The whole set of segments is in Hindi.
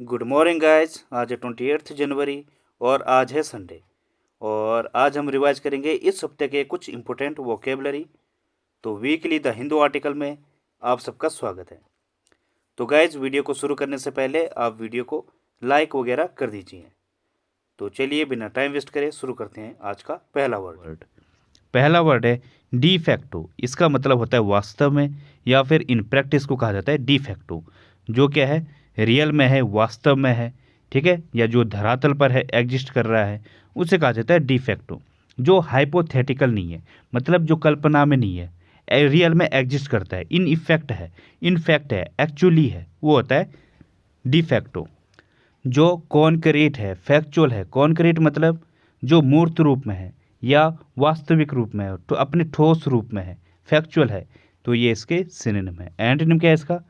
Good morning guys. आज है 28 जनवरी और आज है संडे। और आज हम रिवाइज करेंगे इस हफ्ते के कुछ इंपॉर्टेंट वोकेबलरी। तो वीकली द हिंदू आर्टिकल में आप सबका स्वागत है। तो गाइज वीडियो को शुरू करने से पहले आप वीडियो को लाइक वगैरह कर दीजिए। तो चलिए बिना टाइम वेस्ट करे शुरू करते हैं आज का पहला वर्ड। पहला वर्ड है डी फैक्टो। इसका मतलब होता है वास्तव में या फिर इन प्रैक्टिस को कहा जाता है डी फैक्टो, जो क्या है रियल में है, वास्तव में है, ठीक है, या जो धरातल पर है, एग्जिस्ट कर रहा है, उसे कहा जाता है डी फैक्टो। जो हाइपोथेटिकल नहीं है, मतलब जो कल्पना में नहीं है, रियल में एग्जिस्ट करता है, इन इफेक्ट है, इन फैक्ट है, एक्चुअली है, वो होता है डी फैक्टो। जो कॉन्क्रीट है, फैक्चुअल है। कॉन्क्रीट मतलब जो मूर्त रूप में है या वास्तविक रूप में है, तो अपने ठोस रूप में है, फैक्चुअल है, तो ये इसके सिनोनिम है। एंटोनिम क्या है इसका?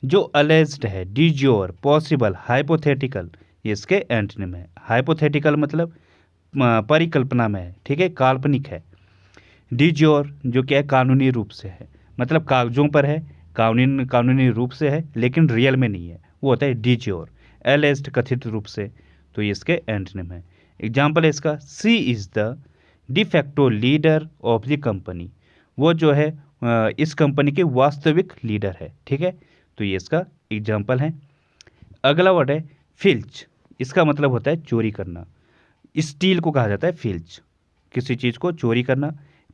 जो अलेज्ड है, डिज्योर, पॉसिबल, हाइपोथेटिकल, ये इसके एंटोनिम है। हाइपोथेटिकल मतलब परिकल्पना में है, ठीक है, काल्पनिक है। डिज्योर जो क्या है कानूनी रूप से है, मतलब कागजों पर है, कानूनी रूप से है, लेकिन रियल में नहीं है, वो होता है डिज्योर। एलेज्ड कथित रूप से, तो ये इसके एंटोनिम है। एग्जाम्पल है इसका, she is the de facto leader of the company. वो जो है इस कंपनी के वास्तविक लीडर है, ठीक है, तो ये इसका एग्जाम्पल है। अगला वर्ड है फिल्च। इसका मतलब होता है चोरी करना। स्टील को कहा जाता है फिल्च, किसी चीज़ को चोरी करना।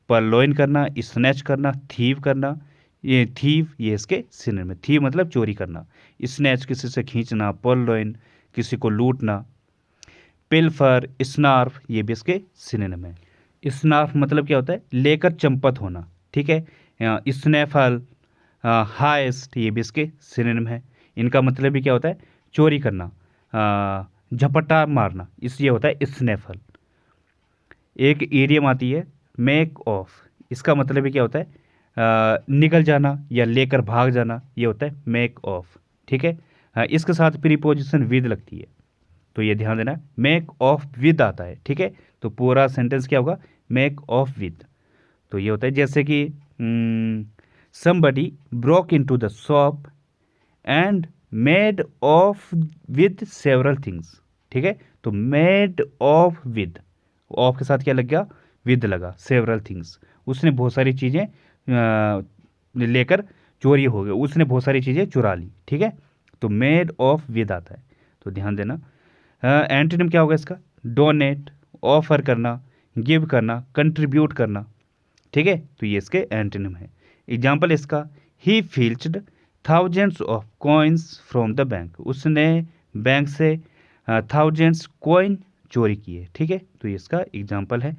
परलोइन करना, स्नैच करना, थीव करना, ये थीव ये इसके सिनोनिम में। थीव मतलब चोरी करना, स्नैच किसी से खींचना, परलोइन किसी को लूटना, पिल्फर, स्नार्फ ये भी इसके सिनोनिम है। स्नार्फ मतलब क्या होता है लेकर चंपत होना, ठीक है। स्नैफल, हाइस्ट ये भी इसके सिनोनिम है। इनका मतलब भी क्या होता है चोरी करना, झपट्टा मारना, इसलिए होता है स्नैफल। एक इडियम आती है मेक ऑफ। इसका मतलब भी क्या होता है निकल जाना या लेकर भाग जाना, ये होता है मेक ऑफ, ठीक है। इसके साथ प्रीपोजिशन विद लगती है, तो ये ध्यान देना, मेक ऑफ विद आता है, ठीक है। तो पूरा सेंटेंस क्या होगा मेक ऑफ विद। तो ये होता है जैसे कि somebody broke into the shop and made off with several things, ठीक है। तो made off with, ऑफ के साथ क्या लग गया विद लगा, सेवरल थिंग्स, उसने बहुत सारी चीज़ें लेकर चोरी हो गई, उसने बहुत सारी चीज़ें चुरा ली, ठीक है। तो मेड ऑफ विद आता है, तो ध्यान देना। एंटोनिम क्या होगा इसका? डोनेट, ऑफर करना, गिव करना, कंट्रीब्यूट करना, ठीक है, तो ये इसके एंटोनिम है। एग्जाम्पल इसका, he filched thousands of coins from the bank. उसने बैंक से थाउजेंड्स कॉइन चोरी किए, ठीक है, तो ये इसका एग्जाम्पल है।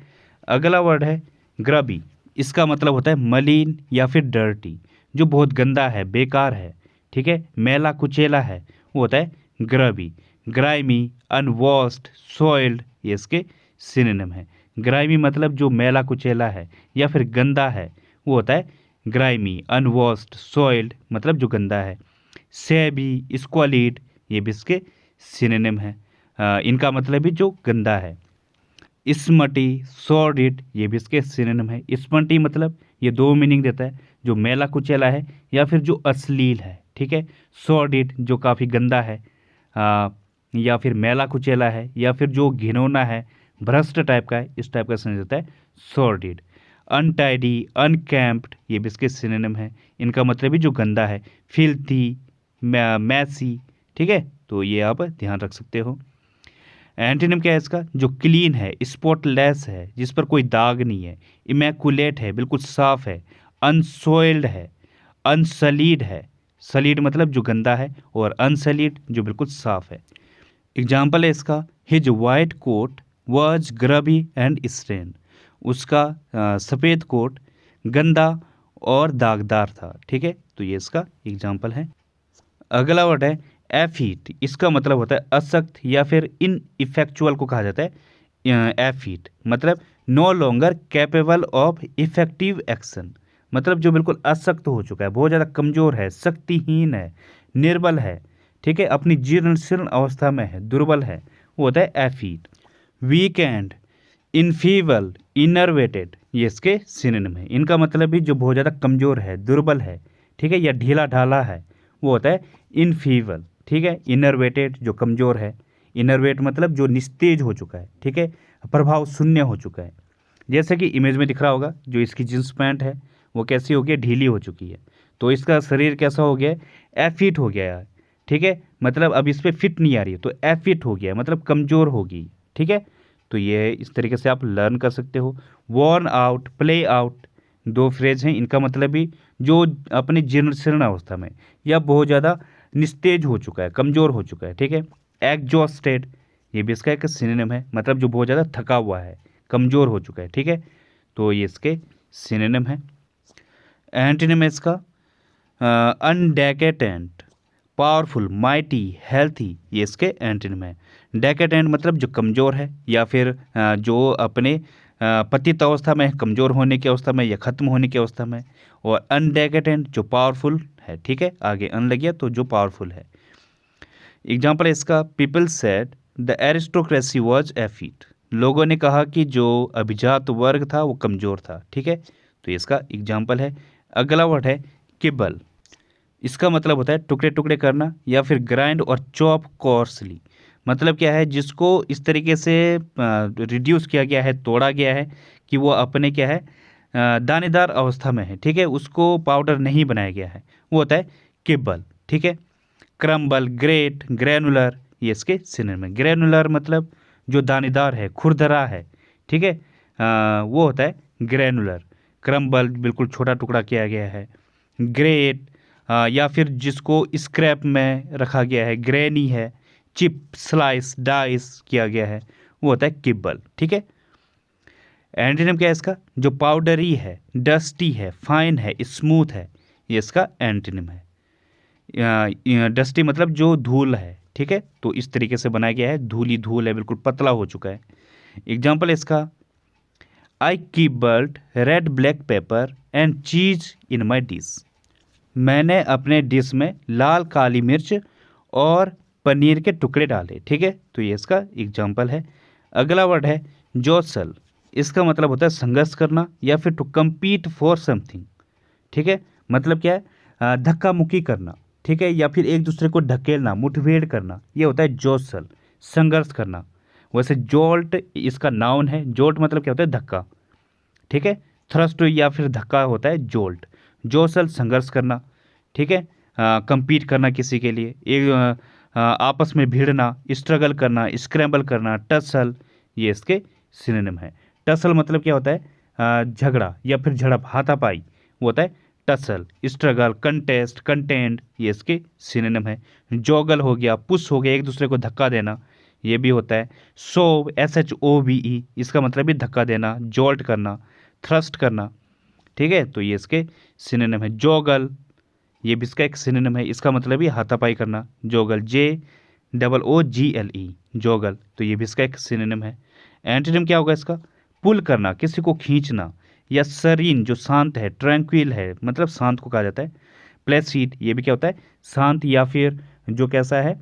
अगला वर्ड है ग्रबी। इसका मतलब होता है मलिन या फिर डर्टी, जो बहुत गंदा है, बेकार है, ठीक है, मैला कुचेला है, वो होता है ग्रबी। ग्राइमी, अनवॉश्ड, सॉइल्ड ये इसके सिनोनिम है। ग्राइमी मतलब जो मैला कुचेला है या फिर गंदा है, वो होता है ग्राइमी। अनवॉश्ड, सॉइल्ड मतलब जो गंदा है। सेबी, स्क्वालिड ये भी इसके सिनोनिम है। इनका मतलब भी जो गंदा है। स्मटी, सॉर्डिड ये भी इसके सिनोनिम है। स्मटी मतलब ये दो मीनिंग देता है, जो मैला कुचेला है या फिर जो अश्लील है, ठीक है। सॉर्डिड जो काफ़ी गंदा है, या फिर मैला कुचेला है, या फिर जो घिनौना है, भ्रष्ट टाइप का है, इस टाइप का सेंस होता है सॉर्डिड। अनटाइडी, अनकैम्प्ड ये भी इसके सिनोनिम है। इनका मतलब भी जो गंदा है। फिल्थी, मैसी, ठीक है, तो ये आप ध्यान रख सकते हो। एंटोनिम क्या है इसका? जो क्लीन है, स्पॉटलेस है, जिस पर कोई दाग नहीं है। इमैकुलेट है, बिल्कुल साफ है। अनसोइल्ड है, अनसलीड है, सलीड मतलब जो गंदा है, और अनसलीड जो बिल्कुल साफ है। एग्जाम्पल है इसका, his white coat was grubby and stain. उसका सफ़ेद कोट गंदा और दागदार था, ठीक है, तो ये इसका एग्जाम्पल है। अगला वर्ड है एफिट। इसका मतलब होता है असक्त या फिर इन इफेक्चुअल को कहा जाता है एफिट, मतलब no longer capable of effective action, मतलब जो बिल्कुल असक्त हो चुका है, बहुत ज़्यादा कमज़ोर है, शक्तिहीन है, निर्बल है, ठीक है, अपनी जीर्ण शीर्ण अवस्था में है, दुर्बल है, वो होता है एफिट। वीकेंड, इनफीबल, इनर्वेटेड ये इसके सिनोनिम है। इनका मतलब भी जो बहुत ज़्यादा कमज़ोर है, दुर्बल है, ठीक है, या ढीला ढाला है, वो होता है इनफीबल। ठीक है। इनरवेटेड जो कमज़ोर है, इनरवेट मतलब जो निस्तेज हो चुका है, ठीक है, प्रभाव शून्य हो चुका है। जैसे कि इमेज में दिख रहा होगा, जो इसकी जींस पैंट है वो कैसी हो गई, ढीली हो चुकी है, तो इसका शरीर कैसा हो गया, एफिट हो गया है, ठीक है, मतलब अब इस पर फिट नहीं आ रही है, तो एफिट हो गया मतलब कमज़ोर होगी, ठीक है। तो ये इस तरीके से आप लर्न कर सकते हो। वॉर्न आउट, प्ले आउट, दो फ्रेज हैं, इनका मतलब भी जो अपनी जीर्ण शीर्ण अवस्था में या बहुत ज़्यादा निस्तेज हो चुका है, कमज़ोर हो चुका है, ठीक है। एग्जॉस्टेड, ये भी इसका एक सिनोनिम है, मतलब जो बहुत ज़्यादा थका हुआ है, कमज़ोर हो चुका है, ठीक है। तो ये इसके सिनोनिम है। एंटोनिम है इसका अनडेकेटेंट, पावरफुल, माइटी, हेल्थी, ये इसके एंटोनिम है। डेकेटेंट मतलब जो कमज़ोर है या फिर जो अपने पतित अवस्था में, कमज़ोर होने की अवस्था में या ख़त्म होने की अवस्था में, और अनडेकेटेंट जो पावरफुल है, ठीक है, आगे अन लग गया तो जो पावरफुल है। एग्जाम्पल है इसका, people said the aristocracy was effete, लोगों ने कहा कि जो अभिजात वर्ग था वो कमज़ोर था, ठीक है। तो ये इसका एग्जाम्पल है। अगला वर्ड है किबल, इसका मतलब होता है टुकड़े टुकड़े करना या फिर ग्राइंड और चॉप कोर्सली, मतलब क्या है, जिसको इस तरीके से रिड्यूस किया गया है, तोड़ा गया है कि वो अपने क्या है दानेदार अवस्था में है, ठीक है, उसको पाउडर नहीं बनाया गया है, वो होता है किबल, ठीक है। क्रम्बल, ग्रेट, ग्रैनुलर, ये इसके सिनोनिम है। ग्रैनुलर मतलब जो दानेदार है, खुरदरा है, ठीक है, वो होता है ग्रैनुलर। क्रम्बल बिल्कुल छोटा टुकड़ा किया गया है। ग्रेट या फिर जिसको स्क्रैप में रखा गया है, ग्रेनी है, चिप, स्लाइस, डाइस किया गया है, वो होता है किबल, ठीक है। एंटोनिम क्या है इसका, जो पाउडरी है, डस्टी है, फाइन है, स्मूथ है, ये इसका एंटोनिम है। डस्टी मतलब जो धूल है, ठीक है, तो इस तरीके से बनाया गया है, धूली धूल है, बिल्कुल पतला हो चुका है। एग्जाम्पल है इसका, I keep bolt red black pepper and cheese in my dish, मैंने अपने डिश में लाल काली मिर्च और पनीर के टुकड़े डाले, ठीक है, तो ये इसका एग्जाम्पल है। अगला वर्ड है जोसल, इसका मतलब होता है संघर्ष करना या फिर टू कम्पीट फॉर समथिंग, ठीक है, मतलब क्या है धक्का मुक्की करना, ठीक है, या फिर एक दूसरे को ढकेलना, मुठभेड़ करना, ये होता है जोसल, संघर्ष करना। वैसे जोल्ट इसका नाउन है, जोल्ट मतलब क्या होता है धक्का, ठीक है, थ्रस्ट या फिर धक्का होता है जोल्ट। जोसल संघर्ष करना, ठीक है, compete करना किसी के लिए, एक आपस में भिड़ना, स्ट्रगल करना, स्क्रैम्बल करना, टसल, ये इसके सिनोनिम है। टसल मतलब क्या होता है झगड़ा या फिर झड़प, हाथापाई, वो होता है टसल। स्ट्रगल, कंटेस्ट, कंटेंट, ये इसके सिनोनिम है। जोगल हो गया, पुश हो गया, एक दूसरे को धक्का देना, ये भी होता है। सोव, SHOVE, इसका मतलब भी धक्का देना, जोल्ट करना, थ्रस्ट करना, ठीक है, तो ये इसके सिनोनिम है। जोगल, ये भी इसका एक सिनोनिम है, इसका मतलब ही हाथापाई करना, जोगल, JOOGLE, जोगल, तो ये भी इसका एक सिनोनिम है। एंटोनिम क्या होगा इसका, पुल करना, किसी को खींचना, या सरीन जो शांत है, ट्रैंक्विल है, मतलब शांत को कहा जाता है। प्लेसिड, ये भी क्या होता है, शांत या फिर जो कैसा है,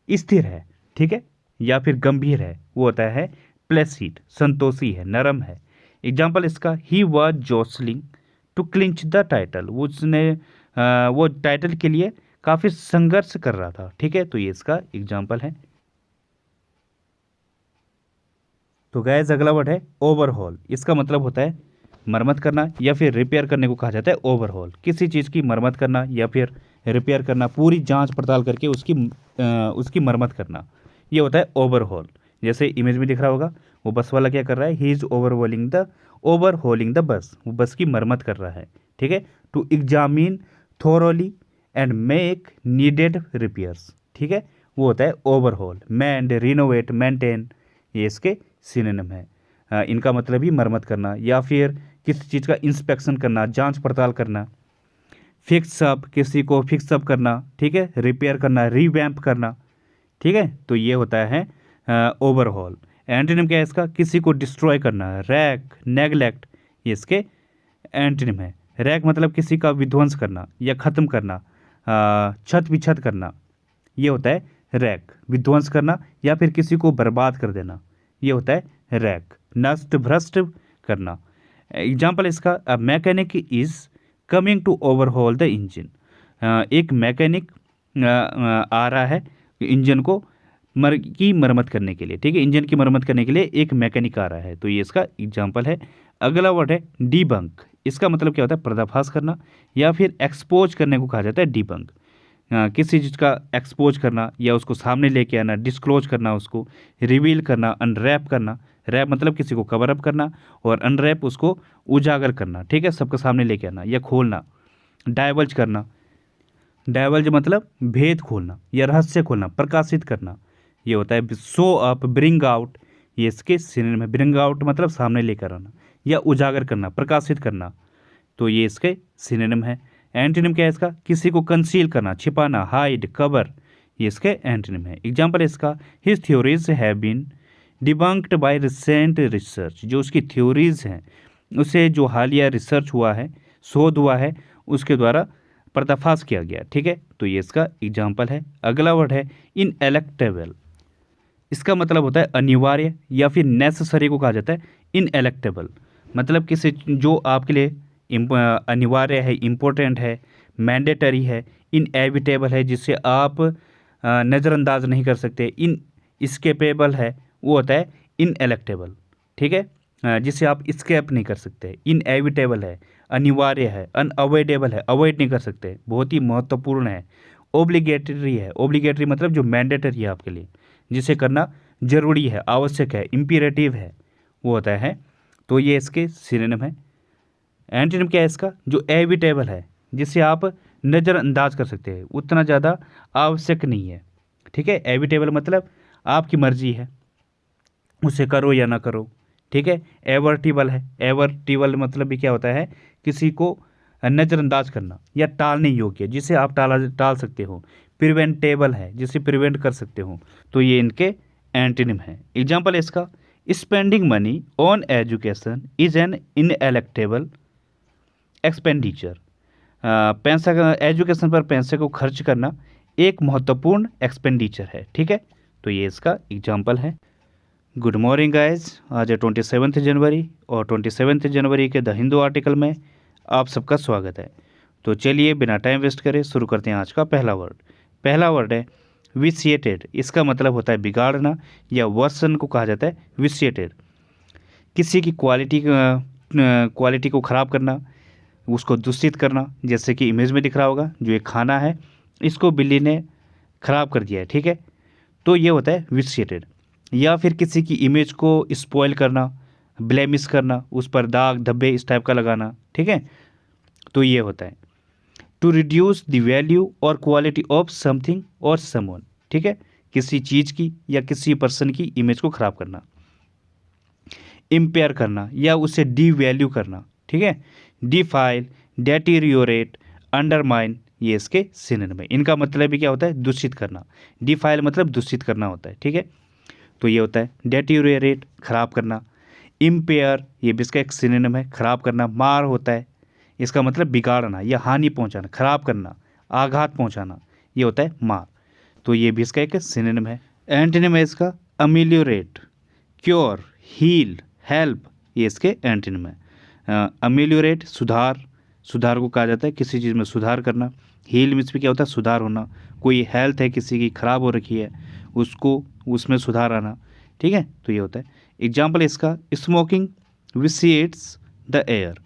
स्थिर है, ठीक है, या फिर गंभीर है, वो होता है प्लेसिड, संतोषी है, नरम है। एग्जाम्पल इसका, he was jostling to clinch the title, वो टाइटल के लिए काफ़ी संघर्ष कर रहा था, ठीक है, तो ये इसका एग्जाम्पल है। तो गैस अगला वर्ड है ओवरहॉल, इसका मतलब होता है मरम्मत करना या फिर रिपेयर करने को कहा जाता है ओवरहॉल। किसी चीज़ की मरम्मत करना या फिर रिपेयर करना, पूरी जांच पड़ताल करके उसकी मरम्मत करना, ये होता है ओवरहॉल। जैसे इमेज में दिख रहा होगा, वो बस वाला क्या कर रहा है, ही इज़ ओवरहोलिंग द बस, वो बस की मरम्मत कर रहा है, ठीक है। To examine thoroughly and make needed repairs, ठीक है, वो होता है ओवरहॉल। मेंड, रिनोवेट, मेंटेन, ये इसके सिनोनिम है। इनका मतलब ही मरम्मत करना या फिर किसी चीज़ का इंस्पेक्शन करना, जांच पड़ताल करना। फिक्स अप, किसी को फिक्स अप करना, ठीक है, रिपेयर करना, रीवैम्प करना, ठीक है, तो ये होता है ओवरहॉल। एंटोनिम क्या है इसका, किसी को डिस्ट्रॉय करना, रैक, नेगलेक्ट, ये इसके एंटोनिम है। रैक मतलब किसी का विध्वंस करना या ख़त्म करना, छत विछत करना, ये होता है रैक, विध्वंस करना या फिर किसी को बर्बाद कर देना, ये होता है रैक। नष्ट भ्रष्ट करना। एग्जाम्पल इसका, mechanic is coming to overhaul the engine, एक मैकेनिक आ रहा है इंजन को की मरम्मत करने के लिए, ठीक है, इंजन की मरम्मत करने के लिए एक मैकेनिक आ रहा है, तो ये इसका एग्जाम्पल है। अगला वर्ड है डीबंक। इसका मतलब क्या होता है? पर्दाफाश करना या फिर एक्सपोज करने को कहा जाता है डीबंक। किसी चीज़ का एक्सपोज करना या उसको सामने लेके आना, डिस्क्लोज करना, उसको रिवील करना, अनरैप करना। रैप मतलब किसी को कवर अप करना और अनरैप उसको उजागर करना, ठीक है, सबके सामने लेके आना या खोलना। डाइवल्ज करना, डाइवल्ज मतलब भेद खोलना या रहस्य खोलना, प्रकाशित करना, ये होता है। शो अप, ब्रिंग आउट, ये इसके सिनोनिम है। ब्रिंग आउट मतलब सामने लेकर आना या उजागर करना, प्रकाशित करना, तो ये इसके सिनोनिम है। एंटोनिम क्या है इसका? किसी को कंसील करना, छिपाना, हाइड, कवर, ये इसके एंटोनिम है। एग्जाम्पल इसका, his theories have been debunked by recent research. जो उसकी थ्योरीज हैं उसे जो हालिया रिसर्च हुआ है, शोध हुआ है, उसके द्वारा पर्दाफाश किया गया, ठीक है, तो ये इसका एग्जाम्पल है। अगला वर्ड है इनएलेक्टेबल। इसका मतलब होता है अनिवार्य या फिर नेसेसरी को कहा जाता है इनएलेक्टेबल। मतलब किसी जो आपके लिए अनिवार्य है, इम्पोर्टेंट है, मैंडेटरी है, इनएविटेबल है, जिससे आप नज़रअंदाज नहीं कर सकते, इन इस्केपेबल है, वो होता है इनएलेक्टेबल, ठीक है, जिसे आप स्केप नहीं कर सकते। इनएविटेबल है, अनिवार्य है, अनअवॉइडेबल है, अवॉइड नहीं कर सकते, बहुत ही महत्वपूर्ण है। ओब्लिगेटरी है, ओब्लिगेटरी मतलब जो मैंडेटरी है आपके लिए, जिसे करना जरूरी है, आवश्यक है, इम्पीरेटिव है, वो होता है। तो ये इसके सिनोनिम है। एंटोनिम क्या है इसका? जो एविटेबल है, जिसे आप नज़रअंदाज कर सकते हैं, उतना ज़्यादा आवश्यक नहीं है, ठीक है। एविटेबल मतलब आपकी मर्जी है, उसे करो या ना करो, ठीक है। एवर्टिबल है, एवर्टिबल मतलब भी क्या होता है? किसी को नज़रअंदाज करना या टालने योग्य, जिसे आप टाल सकते हो। प्रिवेंटेबल है, जिसे प्रिवेंट कर सकते हो, तो ये इनके एंटोनिम है। एग्जाम्पल इसका, spending money on education is an ineluctable expenditure. पैसा का, एजुकेशन पर पैसे को खर्च करना एक महत्वपूर्ण एक्सपेंडिचर है, ठीक है, तो ये इसका एग्जाम्पल है। गुड मॉर्निंग गाइज, आज है 27 जनवरी और 27 जनवरी के द हिंदू आर्टिकल में आप सबका स्वागत है। तो चलिए बिना टाइम वेस्ट करे शुरू करते हैं आज का पहला वर्ड। पहला वर्ड है विसिएटेड। इसका मतलब होता है बिगाड़ना या वर्सन को कहा जाता है विसिएटेड। किसी की क्वालिटी को ख़राब करना, उसको दूषित करना, जैसे कि इमेज में दिख रहा होगा, जो एक खाना है इसको बिल्ली ने ख़राब कर दिया है, ठीक है, तो ये होता है विसिएटेड। या फिर किसी की इमेज को स्पॉइल करना, ब्लेमिश करना, उस पर दाग धब्बे इस टाइप का लगाना, ठीक है, तो ये होता है टू रिड्यूस द वैल्यू और क्वालिटी ऑफ समथिंग और समवन, ठीक है, किसी चीज़ की या किसी पर्सन की इमेज को ख़राब करना। इम्पेयर करना या उसे डी वैल्यू करना, ठीक है। डिफाइल, डेटीरियोरेट, अंडरमाइन, ये इसके सिनोनिम है। इनका मतलब भी क्या होता है? दूषित करना। डिफाइल मतलब दूषित करना होता है, ठीक है, तो ये होता है डेटीरियोरेट, खराब करना। इम्पेयर, ये भी इसका एक सिनोनिम है, खराब करना। मार होता है, इसका मतलब बिगाड़ना या हानि पहुंचाना, खराब करना, आघात पहुंचाना, ये होता है मार, तो ये भी इसका एक सिनोनिम है। एंटोनिम है इसका अमेलियोरेट, क्योर, हील, हेल्प, ये इसके एंटोनिम है। अमेलियोरेट सुधार, सुधार को कहा जाता है किसी चीज़ में सुधार करना। हील मीन्स भी क्या होता है? सुधार होना। कोई हेल्थ है किसी की ख़राब हो रखी है, उसको उसमें सुधार आना, ठीक है, तो ये होता है। एग्जाम्पल इसका, स्मोकिंग विसिएट्स द एयर।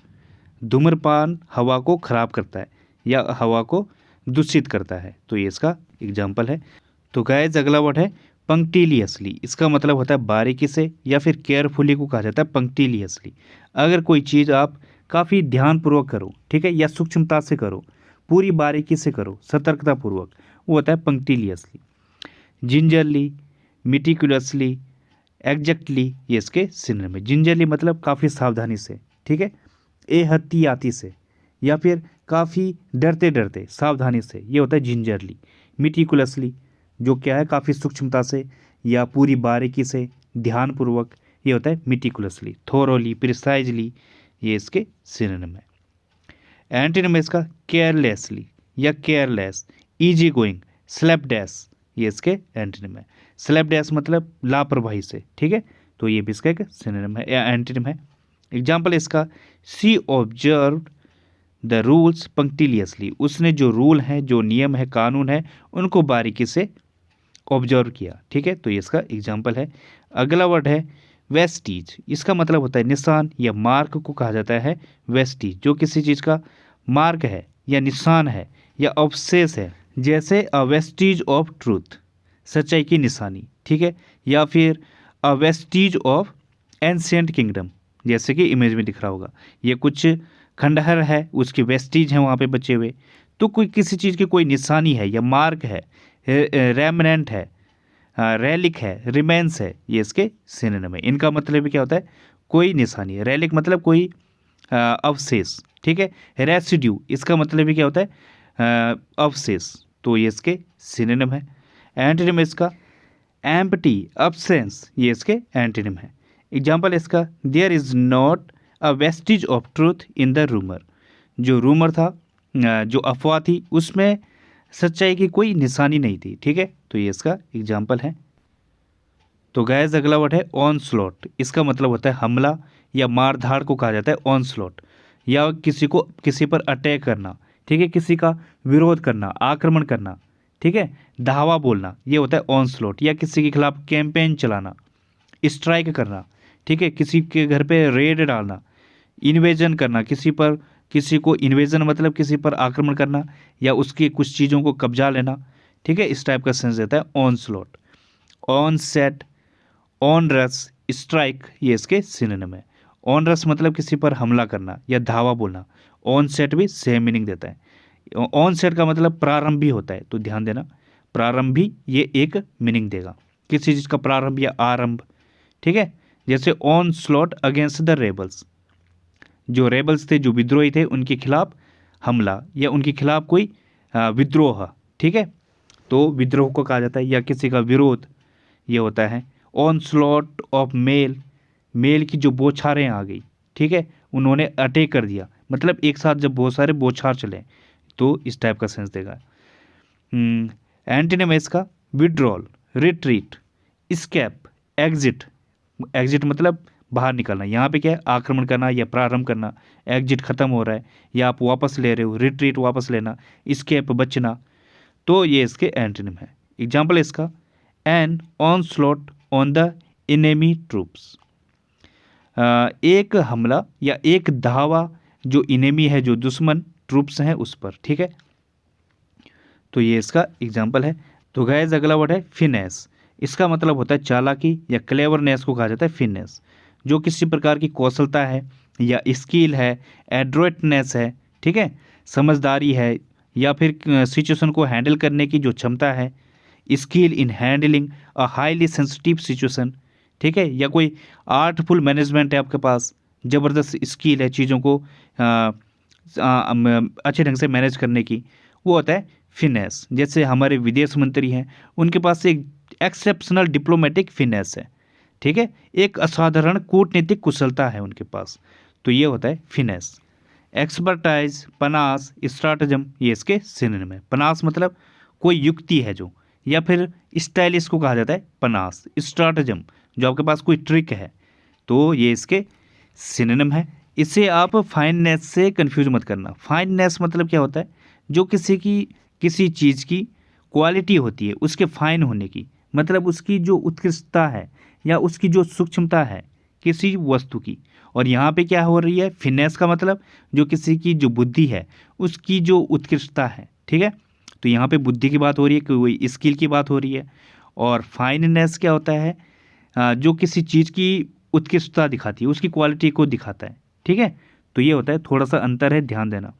धूम्रपान हवा को ख़राब करता है या हवा को दूषित करता है, तो ये इसका एग्जाम्पल है। तो गाइस अगला वर्ड है पंक्टिलियसली। इसका मतलब होता है बारीकी से या फिर केयरफुली को कहा जाता है पंक्टिलियसली। अगर कोई चीज़ आप काफ़ी ध्यानपूर्वक करो, ठीक है, या सूक्ष्मता से करो, पूरी बारीकी से करो, सतर्कतापूर्वक, वो होता है पंक्टिलियसली। जिंजरली, मिटिकुलसली, एग्जैक्टली, ये इसके सिनोनिम है। जिंजरली मतलब काफ़ी सावधानी से, ठीक है, एहतियाती से या फिर काफ़ी डरते डरते, सावधानी से, ये होता है जिंजरली। मिटिकुलसली जो क्या है? काफ़ी सूक्ष्मता से या पूरी बारीकी से, ध्यानपूर्वक, ये होता है मिटिकुलसली। थोरोली, प्रिसाइजली, ये इसके सिनोनिम है। एंटोनिम इसका केयरलेसली या केयरलेस, इजी गोइंग, स्लैपडेस, ये इसके एंटोनिम है। स्लैपडेस मतलब लापरवाही से, ठीक है, तो ये भी इसका एक सिनोनिम है या एंटोनिम है। एग्जाम्पल इसका, शी ऑब्जर्व्ड द रूल्स पंक्टिलियसली, उसने जो रूल हैं, जो नियम है, कानून है, उनको बारीकी से ऑब्जर्व किया। ठीक है, तो ये इसका एग्जाम्पल है। अगला वर्ड है वेस्टीज। इसका मतलब होता है निशान या मार्क को कहा जाता है वेस्टीज, जो किसी चीज़ का मार्क है या निशान है या अवशेष है, जैसे अ वेस्टीज ऑफ ट्रूथ, सच्चाई की निशानी। ठीक है, या फिर अ वेस्टीज ऑफ एंशिएंट किंगडम, जैसे कि इमेज में दिख रहा होगा, ये कुछ खंडहर है, उसके वेस्टीज हैं वहाँ पे बचे हुए। तो कोई किसी चीज़ की कोई निशानी है या मार्क है, रेमनेंट है, रेलिक है, रिमेंस है, ये इसके सिनोनिम है। इनका मतलब भी क्या होता है, कोई निशानी है। रेलिक मतलब कोई अवशेष। ठीक है, रेसिड्यू, इसका मतलब भी क्या होता है, अवशेष। तो ये इसके सिनोनिम है। एंटोनिम इसका एम्प्टी, अब्सेंस, ये इसके एंटोनिम है। एग्जाम्पल इसका there is not a vestige of truth in the rumour, जो रूमर था, जो अफवाह थी, उसमें सच्चाई की कोई निशानी नहीं थी। ठीक है, तो ये इसका एग्जाम्पल है। तो गैस अगला वर्ड है ऑनस्लॉट। इसका मतलब होता है हमला या मारधाड़ को कहा जाता है ऑनस्लॉट, या किसी को किसी पर अटैक करना। ठीक है, किसी का विरोध करना, आक्रमण करना। ठीक है, धावा बोलना, ये होता है ऑनस्लॉट। या किसी के खिलाफ कैंपेन चलाना, स्ट्राइक करना। ठीक है, किसी के घर पे रेड डालना, इन्वेजन करना, किसी पर, किसी को इन्वेजन मतलब किसी पर आक्रमण करना या उसकी कुछ चीज़ों को कब्जा लेना। ठीक है, इस टाइप का सेंस देता है ऑनस्लॉट। ऑन सेट, ऑन रस, स्ट्राइक, ये इसके सिनोनिम है। ऑन रस मतलब किसी पर हमला करना या धावा बोलना। ऑन सेट भी सेम मीनिंग देता है। ऑन सेट का मतलब प्रारंभी होता है, तो ध्यान देना, प्रारंभी ये एक मीनिंग देगा, किसी चीज़ का प्रारंभ या आरंभ। ठीक है, जैसे on slot against the rebels, जो रेबल्स थे, जो विद्रोही थे, उनके खिलाफ हमला या उनके खिलाफ कोई विद्रोह। ठीक है, तो विद्रोह को कहा जाता है, या किसी का विरोध, ये होता है। Onslaught of mail, mail की जो बौछारें आ गई। ठीक है, उन्होंने अटैक कर दिया, मतलब एक साथ जब बहुत सारे बौछार चले, तो इस टाइप का सेंस देगा। एंटीनिम इसका withdrawal, retreat, escape, exit. Exit मतलब बाहर निकलना, यहाँ पे क्या है, आक्रमण करना या प्रारंभ करना। एग्जिट खत्म हो रहा है या आप वापस ले रहे हो, रिट्रीट वापस लेना, स्केप बचना। तो ये इसके एंटीनिम है। एग्जाम्पल इसका an onslaught on the enemy troops, एक हमला या एक धावा जो इनेमी है, जो दुश्मन ट्रूप्स हैं उस पर। ठीक है, तो ये इसका एग्जाम्पल है। तो गैस अगला वर्ड है फिनेस। इसका मतलब होता है चालाकी या क्लेवरनेस को कहा जाता है फिनेस, जो किसी प्रकार की कौशलता है या स्किल है, एड्रोइटनेस है। ठीक है, समझदारी है, या फिर सिचुएशन को हैंडल करने की जो क्षमता है, skill in handling a highly sensitive situation. ठीक है, या कोई आर्टफुल मैनेजमेंट है आपके पास, ज़बरदस्त स्किल है चीज़ों को अच्छे ढंग से मैनेज करने की, वो होता है फिनेस। जैसे हमारे विदेश मंत्री हैं, उनके पास एक एक्सेप्शनल डिप्लोमेटिक फिनेस है। ठीक है, एक असाधारण कूटनीतिक कुशलता है उनके पास, तो ये होता है फिनेस। एक्सपर्टाइज, पनास, स्ट्राटेजम, ये इसके सिनोनिम है। पनास मतलब कोई युक्ति है जो, या फिर स्टाइलिश को कहा जाता है पनास। स्ट्राटेजम जो आपके पास कोई ट्रिक है, तो ये इसके सिनोनिम है। इसे आप फाइननेस से कंफ्यूज मत करना। फाइननेस मतलब क्या होता है, जो किसी चीज़ की क्वालिटी होती है, उसके फाइन होने की, मतलब उसकी जो उत्कृष्टता है या उसकी जो सूक्ष्मता है किसी वस्तु की। और यहाँ पे क्या हो रही है, फिनेस का मतलब जो किसी की जो बुद्धि है, उसकी जो उत्कृष्टता है। ठीक है, तो यहाँ पे बुद्धि की बात हो रही है, कोई स्किल की बात हो रही है। और फाइननेस क्या होता है, जो किसी चीज़ की उत्कृष्टता दिखाती है, उसकी क्वालिटी को दिखाता है। ठीक है, तो ये होता है, थोड़ा सा अंतर है, ध्यान देना।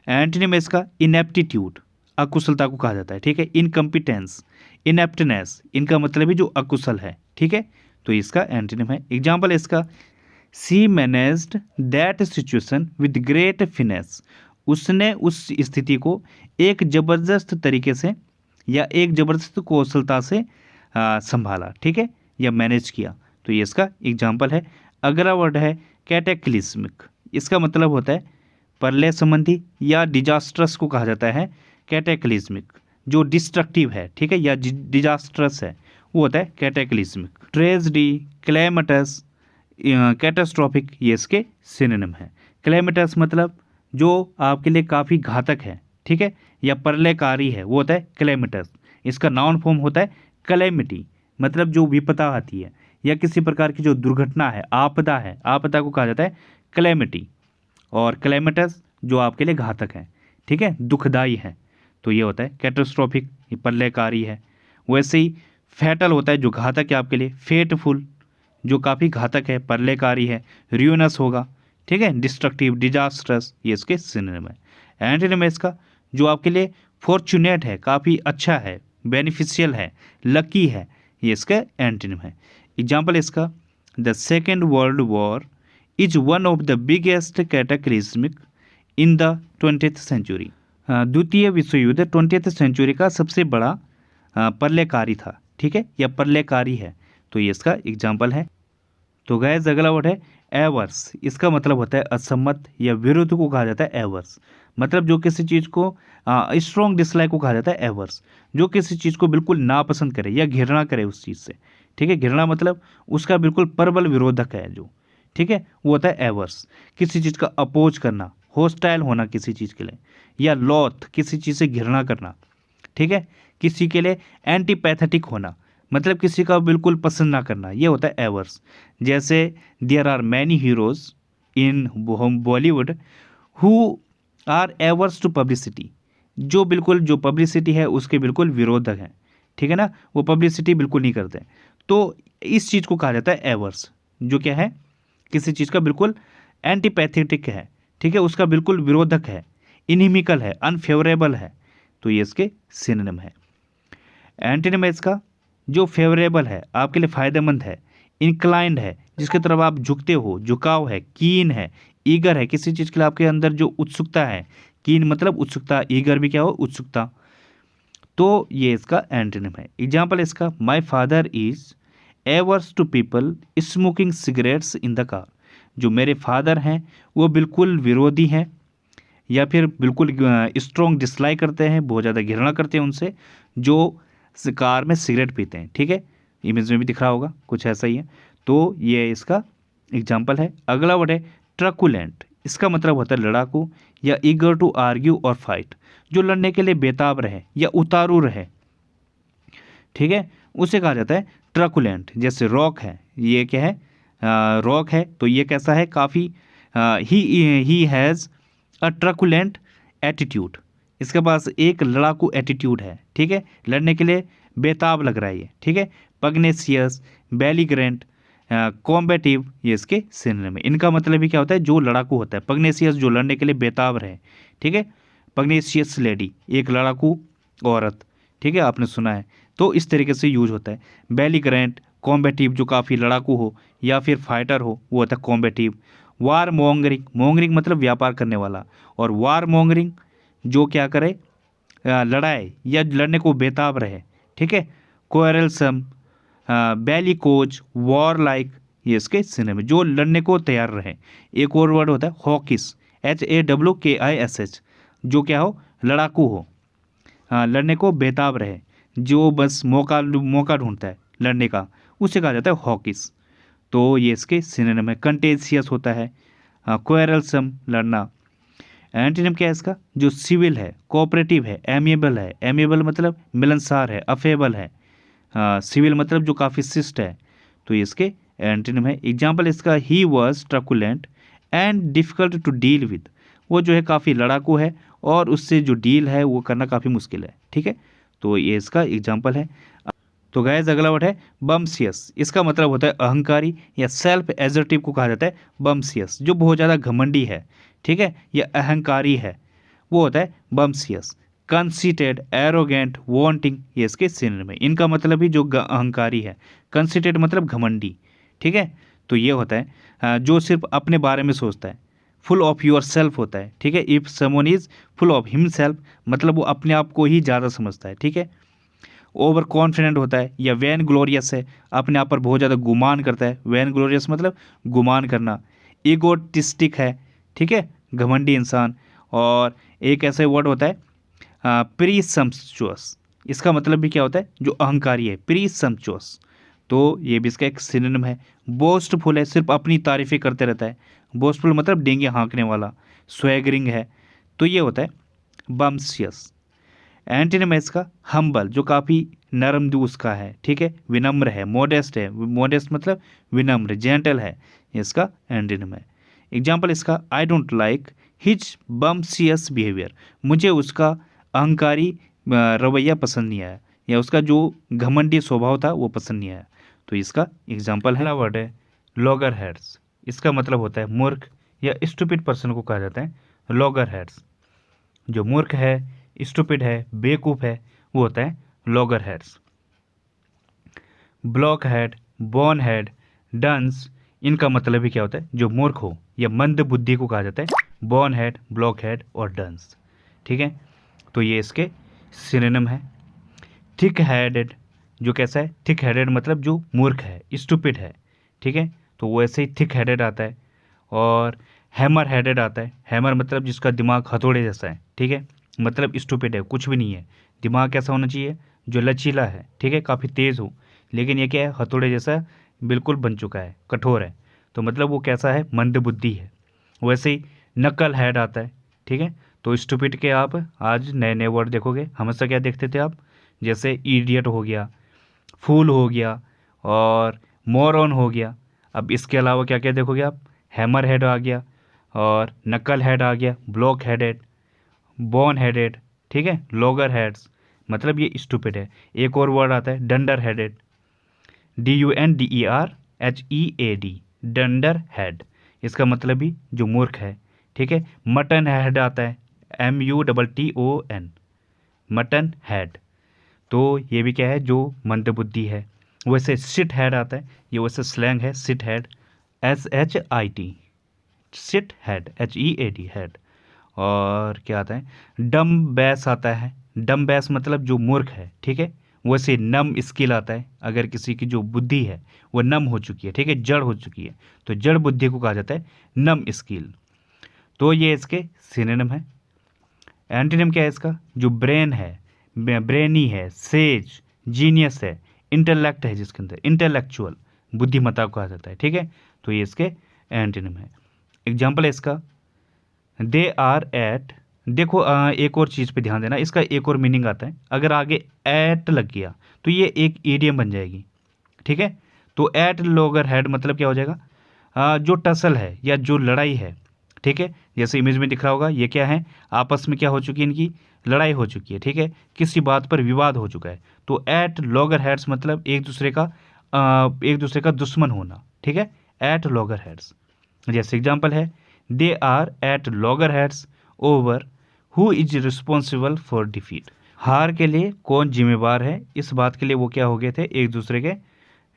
एंटोनिम इसका इनएप्टीट्यूड, अकुशलता को कहा जाता है। ठीक है, इनकम्पिटेंस, इनएप्टनेस, इनका मतलब ही जो अकुशल है। ठीक है, तो इसका एंटोनिम है। एग्जाम्पल इसका she managed that situation with great finesse, उसने उस स्थिति को एक ज़बरदस्त तरीके से या एक ज़बरदस्त कौशलता से संभाला। ठीक है, या मैनेज किया, तो ये इसका एग्जाम्पल है। अगला वर्ड है कैटेक्लिस्मिक। इसका मतलब होता है प्रलय संबंधी या डिजास्ट्रस को कहा जाता है कैटेक्लिस्मिक, जो डिस्ट्रक्टिव है। ठीक है, या डिजास्ट्रस है, वो होता है कैटेक्लिस्मिक। ट्रेजडी, क्लेमेटस, कैटास्ट्रॉफिक, ये इसके सिनोनिम है। क्लेमेटस मतलब जो आपके लिए काफ़ी घातक है, ठीक है, या प्रलयकारी है, वो होता है कैलेमिटस। इसका नाउन फॉर्म होता है कैलेमिटी, मतलब जो विपदा आती है या किसी प्रकार की जो दुर्घटना है, आपदा है, आपदा को कहा जाता है कैलेमिटी। और कैलेमिटस जो आपके लिए घातक है, ठीक है, दुखदाई है, तो ये होता है कैटास्ट्रोफिक, ये प्रलयकारी है। वैसे ही फैटल होता है जो घातक है आपके लिए, फेटफुल जो काफ़ी घातक है, प्रलयकारी है, रियूनस होगा, ठीक है, डिस्ट्रक्टिव, डिजास्ट्रस, ये इसके सिनोनिम है। एंटोनिम है इसका जो आपके लिए फॉर्चुनेट है, काफ़ी अच्छा है, बेनिफिशियल है, लकी है, ये इसका एंटोनिम है। एग्जाम्पल इसका, the second world war is one of the biggest cataclysmic in the 20th century. द्वितीय विश्व युद्ध 20th सेंचुरी का सबसे बड़ा प्रलयकारी था, ठीक है, या प्रलयकारी है, तो ये इसका एग्जाम्पल है। तो गैस अगला वर्ड है एवर्स। इसका मतलब होता है असम्मत या विरुद्ध को कहा जाता है एवर्स, मतलब जो किसी चीज़ को स्ट्रॉन्ग डिसलाइक को कहा जाता है एवर्स, जो किसी चीज़ को बिल्कुल नापसंद करे या घृणा करे उस चीज़ से, ठीक है, घृणा मतलब उसका बिल्कुल प्रबल विरोधक है जो, ठीक है, वो होता है एवर्स। किसी चीज़ का अपोज करना, होस्टाइल होना किसी चीज़ के लिए, या लॉथ किसी चीज़ से घृणा करना, ठीक है, किसी के लिए एंटीपैथेटिक होना, मतलब किसी का बिल्कुल पसंद ना करना, ये होता है एवर्स। जैसे there are many heroes in Bollywood who are averse to publicity, जो बिल्कुल जो पब्लिसिटी है उसके बिल्कुल विरोधक हैं, ठीक है ना, वो पब्लिसिटी बिल्कुल नहीं करते। तो इस चीज़ को कहा जाता है एवर्स, जो क्या है, किसी चीज़ का बिल्कुल एंटीपैथेटिक है, ठीक है, उसका बिल्कुल विरोधक है, इनिमिकल है, अनफेवरेबल है, तो ये इसके सिनोनिम है। एंटोनिम है इसका जो फेवरेबल है, आपके लिए फ़ायदेमंद है, इंक्लाइंड है, जिसकी तरफ आप झुकते हो, झुकाव है, कीन है, ईगर है, किसी चीज़ के लिए आपके अंदर जो उत्सुकता है, कीन मतलब उत्सुकता, ईगर भी क्या हो, उत्सुकता, तो ये इसका एंटोनिम है। एग्जाम्पल इसका, my father is averse to people smoking cigarettes in the car. जो मेरे फादर हैं वो बिल्कुल विरोधी हैं या फिर बिल्कुल स्ट्रॉन्ग डिसलाइक करते हैं, बहुत ज़्यादा घृणा करते हैं उनसे जो कार में सिगरेट पीते हैं, ठीक है, इमेज में भी दिख रहा होगा कुछ ऐसा ही है, तो ये इसका एग्जाम्पल है। अगला वर्ड है ट्रकुलेंट। इसका मतलब होता है लड़ाकू या ईगर टू आर्ग्यू और फाइट, जो लड़ने के लिए बेताब रहे या उतारू रहे, ठीक है, उसे कहा जाता है ट्रकुलेंट। जैसे रॉक है, ये क्या है, रॉक है, तो ये कैसा है, काफ़ी ही हैज़ अ ट्रकुलेंट एटीट्यूड, इसके पास एक लड़ाकू एटीट्यूड है, ठीक है, लड़ने के लिए बेताब लग रहा है ये, ठीक है। पग्नेसियस, बेलिग्रेंट, कॉम्बेटिव, ये इसके सिनोनिम है। इनका मतलब भी क्या होता है, जो लड़ाकू होता है। पग्नेसियस जो लड़ने के लिए बेताब रहे, ठीक है, पग्नेसियस लेडी एक लड़ाकू औरत, ठीक है, आपने सुना है, तो इस तरीके से यूज होता है। बेलिग्रेंट, कॉम्बेटिव जो काफ़ी लड़ाकू हो या फिर फाइटर हो, वो होता है कॉम्बेटिव। वार मॉन्गरिंग, मॉन्गरिंग मतलब व्यापार करने वाला, और वार मॉन्गरिंग जो क्या करे, लड़ाई या लड़ने को बेताब रहे, ठीक है। कोएरलसम, बेलिकोज, वॉर लाइक, ये इसके सिनोनिम है, जो लड़ने को तैयार रहे। एक और वर्ड होता है हॉकिस, HAWKISH, जो क्या हो, लड़ाकू हो, लड़ने को बेताब रहे, जो बस मौका ढूंढता है लड़ने का, उसे कहा जाता है हॉकिस, तो ये इसके सिनोनिम है। कंटेजियस होता है, कोएरलसम लड़ना। एंटोनिम क्या है इसका, जो सिविल है, कोऑपरेटिव है, एमिएबल है, एमिएबल मतलब मिलनसार है, अफेबल है, सिविल मतलब जो काफ़ी शिष्ट है, तो ये इसके एंटोनिम है। एग्जाम्पल इसका, he was truculent and difficult to deal with, वो जो है काफ़ी लड़ाकू है और उससे जो डील है वो करना काफ़ी मुश्किल है, ठीक है, तो ये इसका एग्जाम्पल है। तो गाइस अगला वर्ड है बम्सियस। इसका मतलब होता है अहंकारी या सेल्फ एजर्टिव को कहा जाता है बम्सियस, जो बहुत ज़्यादा घमंडी है, ठीक है, या अहंकारी है, वो होता है बम्सियस। कंसीटेड, एरोगेंट, वांटिंग, ये इसके सिनोनिम है। इनका मतलब ही जो अहंकारी है, कंसीटेड मतलब घमंडी, ठीक है, तो ये होता है जो सिर्फ अपने बारे में सोचता है, फुल ऑफ योर सेल्फ होता है, ठीक है। If someone is full of himself मतलब वो अपने आप को ही ज़्यादा समझता है, ठीक है। ओवर कॉन्फिडेंट होता है या वैन ग्लोरियस है, अपने आप पर बहुत ज़्यादा गुमान करता है, वैन ग्लोरियस मतलब गुमान करना। ईगोटिस्टिक है, ठीक है, घमंडी इंसान। और एक ऐसे वर्ड होता है प्रीसम्पचुअस, इसका मतलब भी क्या होता है, जो अहंकारी है, प्रीसम्पचुअस, तो ये भी इसका एक सिनोनिम है। बोस्टफुल है, सिर्फ अपनी तारीफ़ें करते रहता है, बोस्टफुल मतलब डेंगे हाँकने वाला, स्वैगरिंग है, तो ये होता है बम्सियस। एंटीनिम है इसका हम्बल, जो काफ़ी नरम दूस का है, ठीक है, विनम्र है, मोडेस्ट है, मोडेस्ट मतलब विनम्र, जेंटल है, इसका एंटीनिम है। एग्जाम्पल इसका I don't like his bumptious behaviour, मुझे उसका अहंकारी रवैया पसंद नहीं आया, या उसका जो घमंडी स्वभाव था वो पसंद नहीं आया। तो इसका एग्जाम्पल है वर्ड है लॉगर हेड्स। इसका मतलब होता है मूर्ख या स्टूपिड पर्सन को कहा जाता है लॉगर हेड्स। जो मूर्ख है, स्टूपिड है, बेवकूफ़ है, वो होता है loggerheads. Blockhead, bonehead, dunce, इनका मतलब भी क्या होता है, जो मूर्ख हो या मंद बुद्धि को कहा जाता है बॉन हेड, ब्लॉक हेड और डंस, ठीक है। तो ये इसके सिनोनिम है। थिक हेडेड, जो कैसा है, थिक हेडेड मतलब जो मूर्ख है, स्टूपिड है, ठीक है, तो वो ऐसे ही थिक हेडेड आता है। और हैमर हेडेड आता है, हैमर मतलब जिसका दिमाग हथौड़े जैसा है, ठीक है, मतलब स्टूपिड है, कुछ भी नहीं है, दिमाग कैसा होना चाहिए, जो लचीला है, ठीक है, काफ़ी तेज़ हो, लेकिन ये क्या है, हथौड़े जैसा बिल्कुल बन चुका है, कठोर है, तो मतलब वो कैसा है, मंद बुद्धि है। वैसे ही नकल हेड आता है, ठीक है। तो स्टूपिड के आप आज नए नए वर्ड देखोगे, हमेशा क्या देखते थे आप, जैसे इडियट हो गया, फूल हो गया और मोरॉन हो गया। अब इसके अलावा क्या क्या देखोगे आप, हैमर हेड आ गया और नकल हेड आ गया, ब्लॉक हेडेड, बॉन हेडेड, ठीक है, लॉगर हेड्स, मतलब ये स्टूपिड है। एक और वर्ड आता है डंडर हेडेड, DUNDERHEAD, डंडर हेड, इसका मतलब भी जो मूर्ख है, ठीक है। मटन हेड आता है, MUTTON, मटन हेड, तो ये भी क्या है, जो मंदबुद्धि है। वैसे सिट हेड आता है, ये वैसे स्लैंग है, shit head, SHIT, shit head, HEAD, head. और क्या आता है, डम बैस आता है, डम बैस मतलब जो मूर्ख है, ठीक है। वैसे नम स्किल आता है, अगर किसी की जो बुद्धि है वो नम हो चुकी है, ठीक है, जड़ हो चुकी है, तो जड़ बुद्धि को कहा जाता है नम स्किल। तो ये इसके सिनोनिम है। एंटीनिम क्या है इसका, जो ब्रेन है, ब्रेनी है, सेज, जीनियस है, इंटेलेक्ट है, जिसके अंदर इंटेलेक्चुअल, बुद्धिमत्ता को कहा जाता है, ठीक है। तो ये इसके एंटीनिम है। एग्जाम्पल है इसका दे आर एट, देखो एक और चीज़ पे ध्यान देना, इसका एक और मीनिंग आता है, अगर आगे एट लग गया तो ये एक ईडियम बन जाएगी, ठीक है। तो एट लॉगर हेड मतलब क्या हो जाएगा, जो टसल है या जो लड़ाई है, ठीक है, जैसे इमेज में दिख रहा होगा, ये क्या है, आपस में क्या हो चुकी है, इनकी लड़ाई हो चुकी है, ठीक है, किसी बात पर विवाद हो चुका है। तो एट लॉगर हेड्स मतलब एक दूसरे का दुश्मन होना, ठीक है, एट लॉगर हेड्स। जैसे एग्जाम्पल है they are at loggerheads over who is responsible for defeat, हार के लिए कौन जिम्मेवार है, इस बात के लिए वो क्या हो गए थे, एक दूसरे के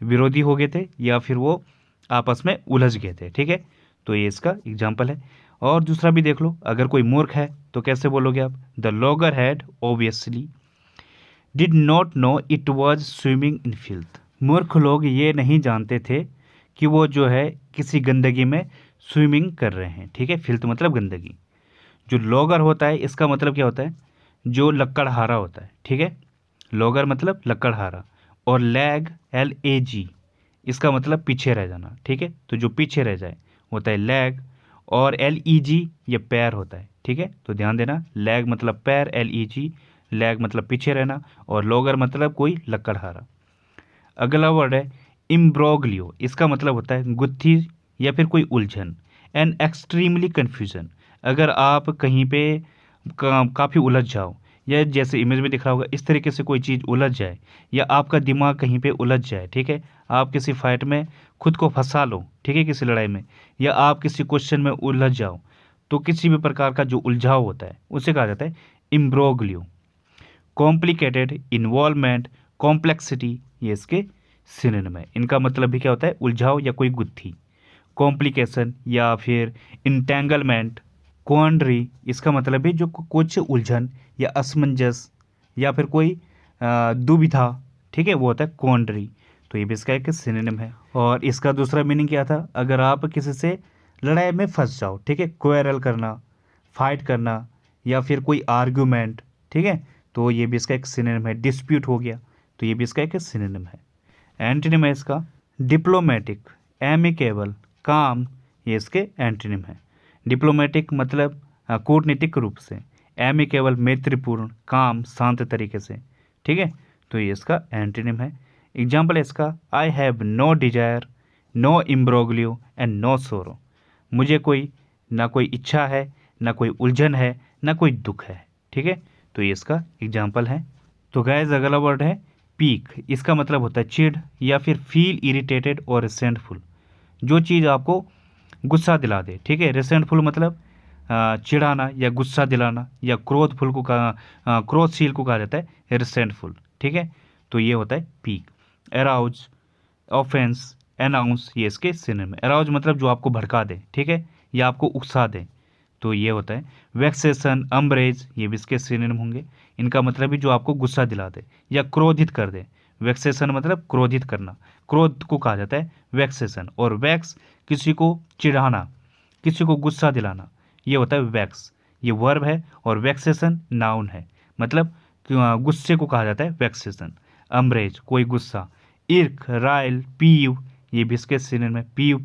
विरोधी हो गए थे, या फिर वो आपस में उलझ गए थे, ठीक है। तो ये इसका एग्जाम्पल है। और दूसरा भी देख लो, अगर कोई मूर्ख है तो कैसे बोलोगे आप, the logger had obviously did not know it was swimming in filth, मूर्ख लोग ये नहीं जानते थे कि वो जो है किसी गंदगी में स्विमिंग कर रहे हैं, ठीक है, फिल्थ मतलब गंदगी। जो लॉगर होता है इसका मतलब क्या होता है, जो लक्कड़हारा होता है, ठीक है, लॉगर मतलब लक्कड़हारा। और लैग, LAG, इसका मतलब पीछे रह जाना, ठीक है, तो जो पीछे रह जाए होता है लैग। और LEG ये पैर होता है, ठीक है, तो ध्यान देना, लैग मतलब पैर, LEG लैग मतलब पीछे रहना, और लॉगर मतलब कोई लक्कड़हारा। अगला वर्ड है इम्ब्रोग्लियो, इसका मतलब होता है गुत्थी या फिर कोई उलझन, एन एक्सट्रीमली कन्फ्यूजन, अगर आप कहीं पे काफ़ी उलझ जाओ, या जैसे इमेज में दिख रहा होगा इस तरीके से कोई चीज़ उलझ जाए, या आपका दिमाग कहीं पे उलझ जाए, ठीक है, आप किसी फाइट में खुद को फंसा लो, ठीक है, किसी लड़ाई में, या आप किसी क्वेश्चन में उलझ जाओ, तो किसी भी प्रकार का जो उलझाव होता है उसे कहा जाता है इम्ब्रोग्लियो। कॉम्प्लिकेटेड, इन्वॉल्वमेंट, कॉम्प्लेक्सिटी, ये इसके सिनोनिम है। इनका मतलब भी क्या होता है, उलझाव या कोई गुत्थी। कॉम्प्लिकेशन या फिर इंटेंगलमेंट, क्वांड्री, इसका मतलब भी जो कुछ उलझन या असमंजस या फिर कोई दुविधा, ठीक है, वो होता है क्वांड्री। तो ये भी इसका एक सिनोनिम है। और इसका दूसरा मीनिंग क्या था, अगर आप किसी से लड़ाई में फंस जाओ, ठीक है, क्वेरल करना, फाइट करना, या फिर कोई आर्ग्यूमेंट, ठीक है, तो ये भी इसका एक सिनोनिम है। डिस्प्यूट हो गया, तो ये भी इसका एक सिनोनिम है। एंटीनिम है इसका डिप्लोमेटिक, एमिकेबल, काम, ये इसके एंटीनिम है। डिप्लोमेटिक मतलब कूटनीतिक रूप से, एमिकेबल मैत्रीपूर्ण, काम, शांत तरीके से, ठीक है। तो ये इसका एंटीनिम है। एग्जाम्पल है इसका, I have no desire, no imbroglio and no sorrow. मुझे कोई ना कोई इच्छा है, ना कोई उलझन है, ना कोई दुख है, ठीक है। तो ये इसका एग्जाम्पल है। तो गाइस अगला वर्ड है पीक। इसका मतलब होता है चिढ़ या फिर फील इरिटेटेड और रिसेंटफुल, जो चीज़ आपको गुस्सा दिला दे, ठीक है। रिसेंटफुल मतलब चिढ़ाना या गुस्सा दिलाना, या क्रोधफुल को क्रोधशील को कहा जाता है रिसेंटफुल, ठीक है। तो ये होता है पीक। अराउज, ऑफेंस, अनाउंस, ये इसके सिनोनिम है। अराउज मतलब जो आपको भड़का दे, ठीक है, या आपको उकसा दे, तो ये होता है। वेक्सेशन, अम्ब्रेज, ये भी इसके सिनोनिम होंगे। इनका मतलब भी जो आपको गुस्सा दिला दे या क्रोधित कर दे। वेक्सेशन मतलब क्रोधित करना, क्रोध को कहा जाता है वेक्सेशन। और वैक्स किसी को चिढ़ाना, किसी को गुस्सा दिलाना, ये होता है वैक्स। ये वर्ब है और वेक्सेशन नाउन है, मतलब गुस्से को कहा जाता है वेक्सेशन। अम्ब्रेज कोई गुस्सा। इर्क, राइल, पीव, ये भी इसके सिनोनिम है। पीव,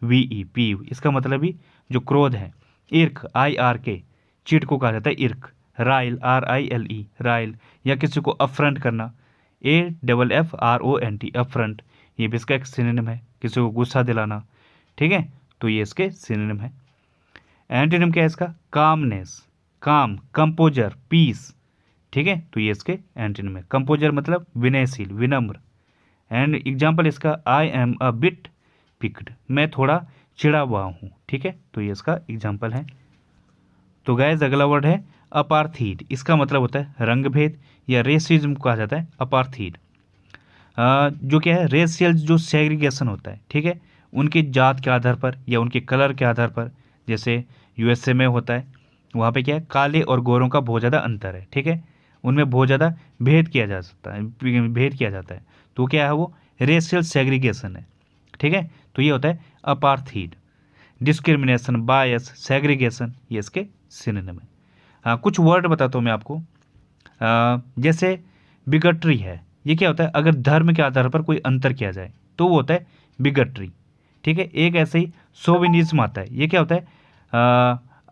PEEVE, पीव, इसका मतलब भी जो क्रोध है। इर्क, IRK, चिढ़ को कहा जाता है इर्क। राइल, RILE, राइल, या किसी को अफ्रंट करना, AFFRONT, अफ्रंट, ये भी इसका एक सिनोनिम है, किसी को गुस्सा दिलाना, ठीक है। तो ये इसके सिनोनिम है। एंटोनिम क्या है इसका, कामनेस, काम, कंपोजर, पीस, ठीक है। तो ये इसके एंटोनिम है। कंपोजर मतलब विनयशील, विनम्र। एंड एग्जाम्पल इसका, I am a bit picked, मैं थोड़ा चिढ़ा हुआ हूँ, ठीक है। तो ये इसका एग्जाम्पल है। तो गाइस अगला वर्ड है अपार्थीड। इसका मतलब होता है रंगभेद या रेसिज्म को कहा जाता है अपार्थीड। जो क्या है, रेशियल जो सेग्रीगेशन होता है, ठीक है, उनकी जात के आधार पर या उनके कलर के आधार पर। जैसे USA में होता है, वहाँ पे क्या है, काले और गोरों का बहुत ज़्यादा अंतर है, ठीक है, उनमें बहुत ज़्यादा भेद किया जा सकता है, भेद किया जाता है। तो क्या है वो रेशियल सेग्रीगेशन है, ठीक है। तो ये होता है अपार्थीड। डिस्क्रिमिनेशन, बायस, सेग्रीगेशन, ये इसके सिनोनिम है। हाँ, कुछ वर्ड बताता हूँ मैं आपको। जैसे बिगटरी है, ये क्या होता है, अगर धर्म के आधार पर कोई अंतर किया जाए तो वो होता है बिगटरी, ठीक है। एक ऐसे ही सोविनिज्म आता है, ये क्या होता है,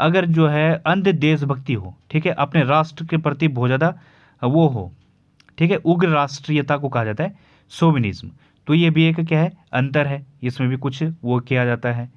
अगर जो है अंध देशभक्ति हो, ठीक है, अपने राष्ट्र के प्रति बहुत ज़्यादा वो हो, ठीक है, उग्र राष्ट्रीयता को कहा जाता है सोविनिज्म। तो ये भी एक क्या है, अंतर है, इसमें भी कुछ वो किया जाता है,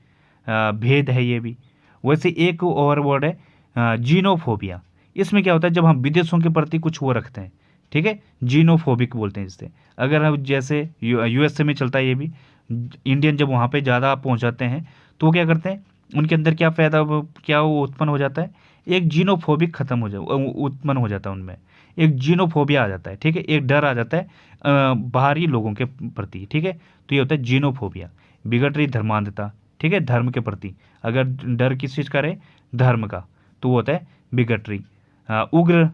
भेद है ये भी। वैसे एक और वर्ड है जीनोफोबिया। इसमें क्या होता है, जब हम विदेशों के प्रति कुछ वो रखते हैं, ठीक है, जीनोफोबिक बोलते हैं जिससे। अगर हम जैसे USA में चलता है ये भी, इंडियन जब वहाँ पे ज़्यादा पहुँच जाते हैं तो क्या करते हैं, उनके अंदर क्या पैदा, क्या वो उत्पन्न हो जाता है, एक जीनोफोबिक खत्म हो जा उत्पन्न हो जाता है उनमें, एक जीनोफोबिया आ जाता है, ठीक है, एक डर आ जाता है बाहरी लोगों के प्रति, ठीक है। तो ये होता है जीनोफोबिया। बिगटरी, धर्मांधता, ठीक है, धर्म के प्रति अगर डर किस चीज़ का रहे, धर्म का, तो वो होता है बिगटरी। उग्र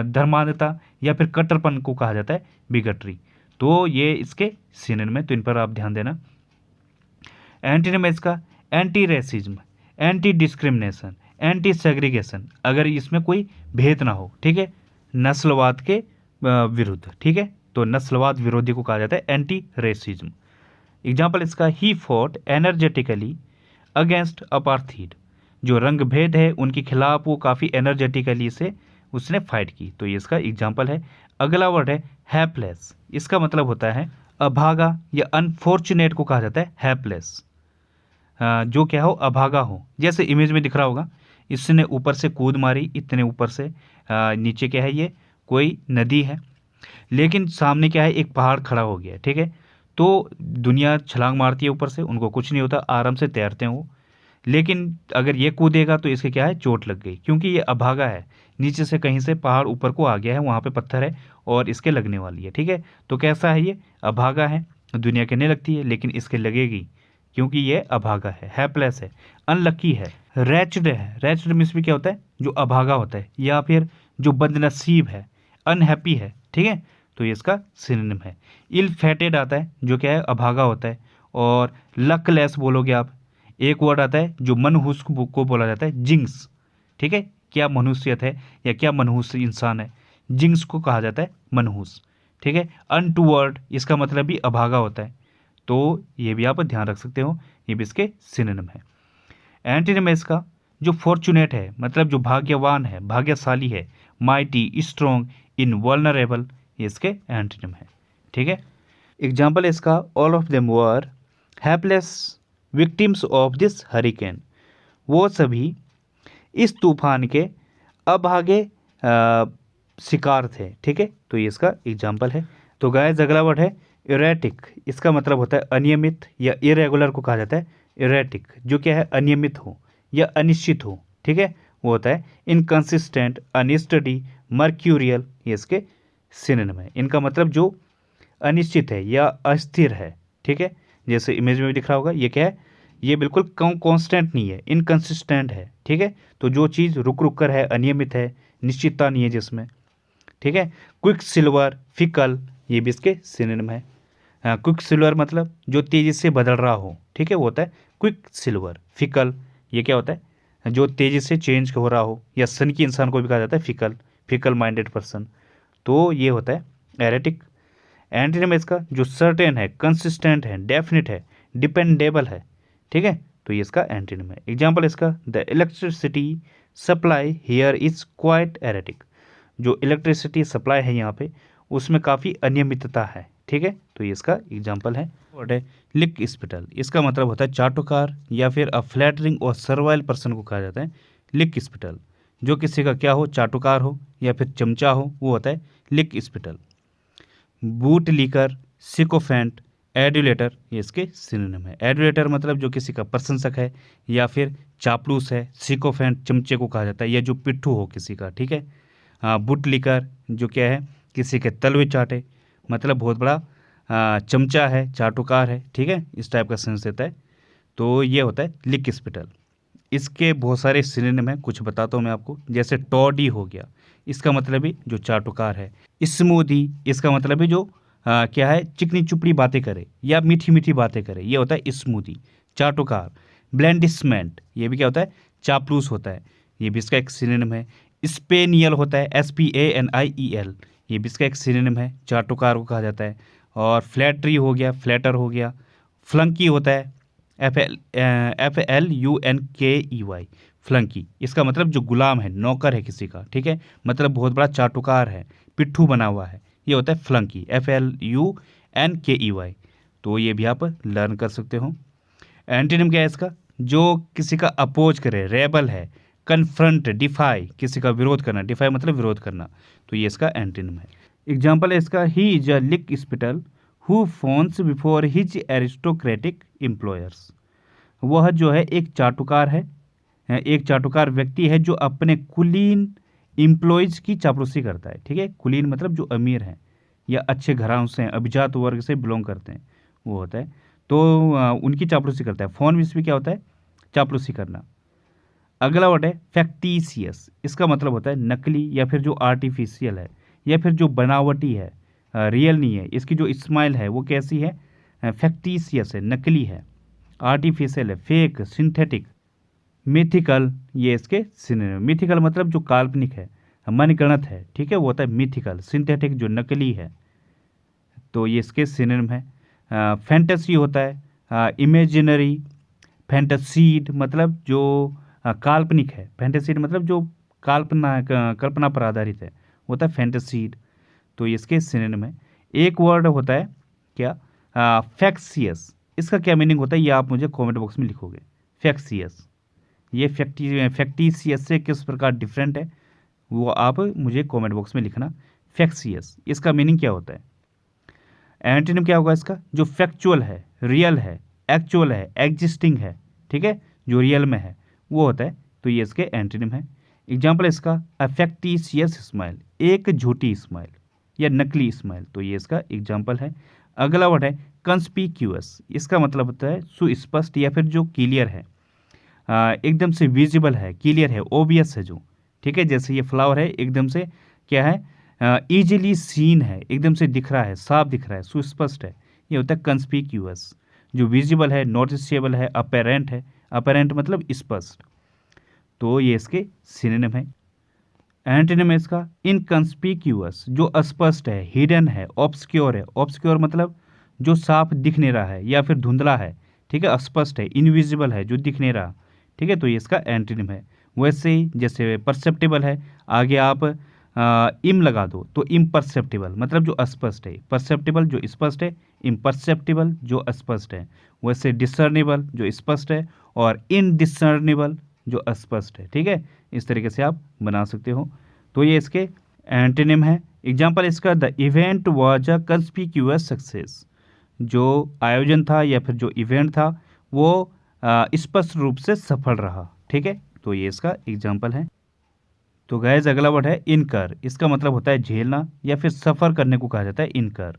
धर्मांधता या फिर कट्टरपन को कहा जाता है बिगटरी। तो ये इसके सिनोनिम में, तो इन पर आप ध्यान देना। एंटीनिम इसका anti racism, anti discrimination, anti segregation, अगर इसमें कोई भेद ना हो, ठीक है, नस्लवाद के विरुद्ध, ठीक है, तो नस्लवाद विरोधी को कहा जाता है एंटी रेसिज्म। एग्जाम्पल इसका, he fought energetically against apartheid, जो रंग भेद है उनके खिलाफ वो काफ़ी एनर्जेटिकली से उसने फाइट की। तो ये इसका एग्जाम्पल है। अगला वर्ड है हैपलेस। इसका मतलब होता है अभागा या अनफॉर्चुनेट को कहा जाता है हैपलेस। जो क्या हो, अभागा हो। जैसे इमेज में दिख रहा होगा, इसने ऊपर से कूद मारी, इतने ऊपर से, नीचे क्या है, ये कोई नदी है, लेकिन सामने क्या है, एक पहाड़ खड़ा हो गया, ठीक है। तो दुनिया छलांग मारती है ऊपर से, उनको कुछ नहीं होता, आराम से तैरते हैं वो। लेकिन अगर ये कूदेगा तो इसके क्या है, चोट लग गई, क्योंकि ये अभागा है, नीचे से कहीं से पहाड़ ऊपर को आ गया है, वहाँ पे पत्थर है और इसके लगने वाली है, ठीक है। तो कैसा है, ये अभागा है, दुनिया के नहीं लगती है लेकिन इसके लगेगी, क्योंकि ये अभागा है, हैपलेस है, अनलकी है। रैच्ड है, रैच्ड मीन्स भी क्या होता है, जो अभागा होता है या फिर जो बदनसीब है, अनहैप्पी है, ठीक है। तो ये इसका सिनोनिम है। इल फैटेड आता है, जो क्या है, अभागा होता है। और लकलेस बोलोगे आप। एक वर्ड आता है जो मनहूस को बोला जाता है, जिंक्स, ठीक है, क्या मनुष्यत है या क्या मनहूस इंसान है, जिंक्स को कहा जाता है मनहूस, ठीक है। अनटूवर्ड, इसका मतलब भी अभागा होता है। तो ये भी आप ध्यान रख सकते हो, ये भी इसके सिनोनिम है। एंटीनिम है इसका जो फॉर्चुनेट है, मतलब जो भाग्यवान है, भाग्यशाली है। माइटी, स्ट्रॉन्ग, इनवल्नरेबल, ये इसके एंटीनिम है। ठीक है, एग्जाम्पल इसका all of them were helpless victims of this hurricane, वो सभी इस तूफान के अभागे शिकार थे। ठीक है, तो ये इसका एग्जाम्पल है। तो गाइस अगला वर्ड है इरेटिक, इसका मतलब होता है अनियमित या इरेगुलर को कहा जाता है इरेटिक, जो क्या है अनियमित हो या अनिश्चित हो। ठीक है, वो होता है इनकंसिस्टेंट, अनस्टडी, मर्क्यूरियल, ये इसके सिनोनिम है। इनका मतलब जो अनिश्चित है या अस्थिर है। ठीक है, जैसे इमेज में भी दिख रहा होगा, ये क्या है, ये बिल्कुल कांस्टेंट नहीं है, इनकंसिस्टेंट है। ठीक है, तो जो चीज़ रुक रुक कर है, अनियमित है, निश्चितता नहीं है जिसमें। ठीक है, क्विक सिल्वर, फिकल, ये भी इसके सिनोनिम है। क्विक सिल्वर मतलब जो तेज़ी से बदल रहा हो। ठीक है, वो होता है क्विक सिल्वर। फिकल, ये क्या होता है, जो तेज़ी से चेंज हो रहा हो, या सन की इंसान को भी कहा जाता है फिकल, फिकल माइंडेड पर्सन। तो ये होता है एरेटिक। एंटीनिम इसका जो सर्टेन है, कंसिस्टेंट है, डेफिनिट है, डिपेंडेबल है। ठीक है, तो ये इसका एंटीनिम है। एग्जाम्पल इसका the electricity supply here is quite erratic, जो इलेक्ट्रिसिटी सप्लाई है यहाँ पे उसमें काफ़ी अनियमितता है। ठीक है, तो ये इसका एग्जाम्पल है। वर्ड है लिक स्पिटल, इसका मतलब होता है चाटुकार या फिर अ फ्लैटरिंग और सर्वाइल पर्सन को कहा जाता है लिक स्पिटल। जो किसी का क्या हो, चाटुकार हो या फिर चमचा हो, वो होता है लिक स्पिटल। बूट लीकर, सिकोफेंट, एडुलेटर, ये इसके सिनोनिम है। एडुलेटर मतलब जो किसी का प्रशंसक है या फिर चापलूस है। सिकोफेंट चमचे को कहा जाता है या जो पिट्ठू हो किसी का। ठीक है, हाँ, बूट लीकर जो क्या है, किसी के तलवे चाटे, मतलब बहुत बड़ा चमचा है, चाटुकार है। ठीक है, इस टाइप का सेंस देता है। तो ये होता है लिक स्पिटल। इसके बहुत सारे सिनोनिम हैं, कुछ बताता हूँ मैं आपको। जैसे टॉडी हो गया, इसका मतलब ही जो चाटुकार है। स्मूदी, इसका मतलब है जो क्या है, चिकनी चुपड़ी बातें करे या मीठी मीठी बातें करे, ये होता है स्मूदी, चाटुकार। ब्लेंडिसमेंट, ये भी क्या होता है, चापलूस होता है, ये भी इसका एक सिनोनिम है। स्पेनियल होता है, SPANIEL, ये भी इसका एक सिनोनिम है, चाटुकार को कहा जाता है। और फ्लैटरी हो गया, फ्लैटर हो गया। फ्लंकी होता है, FLUNKEY, फ्लंकी, इसका मतलब जो गुलाम है, नौकर है किसी का। ठीक है, मतलब बहुत बड़ा चाटुकार है, पिट्ठू बना हुआ है, ये होता है फ्लंकी, FLUNKEY। तो ये भी आप लर्न कर सकते हो। एंटीनिम क्या है इसका, जो किसी का अपोज करे, रेबल है। कन्फ्रंट, डिफाई, किसी का विरोध करना, डिफाई मतलब विरोध करना, तो ये इसका एंटीनिम है। एग्जाम्पल है इसका ही is a lickspittle who fawns before his aristocratic employers, वह जो है एक चाटुकार है, एक चाटुकार व्यक्ति है जो अपने कुलीन एम्प्लॉयज की चापलूसी करता है। ठीक है, कुलीन मतलब जो अमीर हैं या अच्छे घरानों से हैं, अभिजात वर्ग से बिलोंग करते हैं, वो होता है। तो उनकी चापलूसी करता है। फोन भी क्या होता है, चापलूसी करना। अगला वर्ड है फैक्टिशियस, इसका मतलब होता है नकली या फिर जो आर्टिफिशियल है या फिर जो बनावटी है, रियल नहीं है। इसकी जो स्माइल है वो कैसी है, फैक्टिशियस है, नकली है। आर्टिफिशियल है, फेक, सिंथेटिक। मिथिकल, ये इसके सिनोनिम। मिथिकल मतलब जो काल्पनिक है, मनगढ़ंत है। ठीक है, वो होता है मिथिकल। सिंथेटिक जो नकली है, तो ये इसके सिनोनिम है। फैंटेसी होता है इमेजिनरी। फैंटेसीड मतलब जो काल्पनिक है। फैंटेसीड मतलब जो कल्पना पर आधारित है, होता है फैंटेसीड। तो इसके सिनोनिम है। एक वर्ड होता है क्या, फैक्सियस, इसका क्या मीनिंग होता है ये आप मुझे कमेंट बॉक्स में लिखोगे। फैक्सियस, ये फैक्टिशियस से किस प्रकार डिफरेंट है वो आप मुझे कमेंट बॉक्स में लिखना। फैक्सियस, इसका मीनिंग क्या होता है। एंटीनिम क्या होगा इसका, जो फैक्चुअल है, रियल है, एक्चुअल है, एग्जिस्टिंग है। ठीक है, जो रियल में है वो होता है। तो ये इसके एंटीनिम है। एग्जाम्पल इसका अ फैक्टिशियस स्माइल, एक झूठी स्माइल या नकली स्माइल, तो ये इसका एग्जाम्पल है। अगला वर्ड है कंस्पिक्यूअस, इसका मतलब होता है सुस्पष्ट या फिर जो क्लियर है, एकदम से विजिबल है, क्लियर है, ओबियस है जो। ठीक है, जैसे ये फ्लावर है, एकदम से क्या है, इजीली सीन है, एकदम से दिख रहा है, साफ दिख रहा है, सुस्पष्ट है, ये होता है कंस्पिक्यूअस। जो विजिबल है, नोटिसेबल है, अपेरेंट है, अपेरेंट मतलब स्पष्ट, तो ये इसके सिनोनिम है। एंटीनिम है इसका इनकंस्पिक्यूअस, जो अस्पष्ट है, हिडन है, ऑब्सक्योर है। ऑब्सक्योर मतलब जो साफ दिख नहीं रहा है या फिर धुंधला है। ठीक है, अस्पष्ट है, इनविजिबल है, जो दिख नहीं रहा। ठीक है, तो ये इसका एंटीनिम है। वैसे ही जैसे परसेप्टेबल है, आगे आप इम लगा दो तो इम्परसेप्टिबल मतलब जो अस्पष्ट है, परसेप्टेबल जो स्पष्ट है, इम्परसेप्टिबल जो अस्पष्ट है। वैसे डिसर्नेबल जो स्पष्ट है और इनडिसर्नेबल जो अस्पष्ट है। ठीक है, इस तरीके से आप बना सकते हो। तो ये इसके एंटीनिम है। एग्जाम्पल इसका, the event was a conspicuous success. जो आयोजन था या फिर जो इवेंट था वो स्पष्ट रूप से सफल रहा। ठीक है, तो ये इसका एग्जाम्पल है। तो गैज अगला वर्ड है इनकर। इसका मतलब होता है झेलना या फिर सफ़र करने को कहा जाता है इनकर।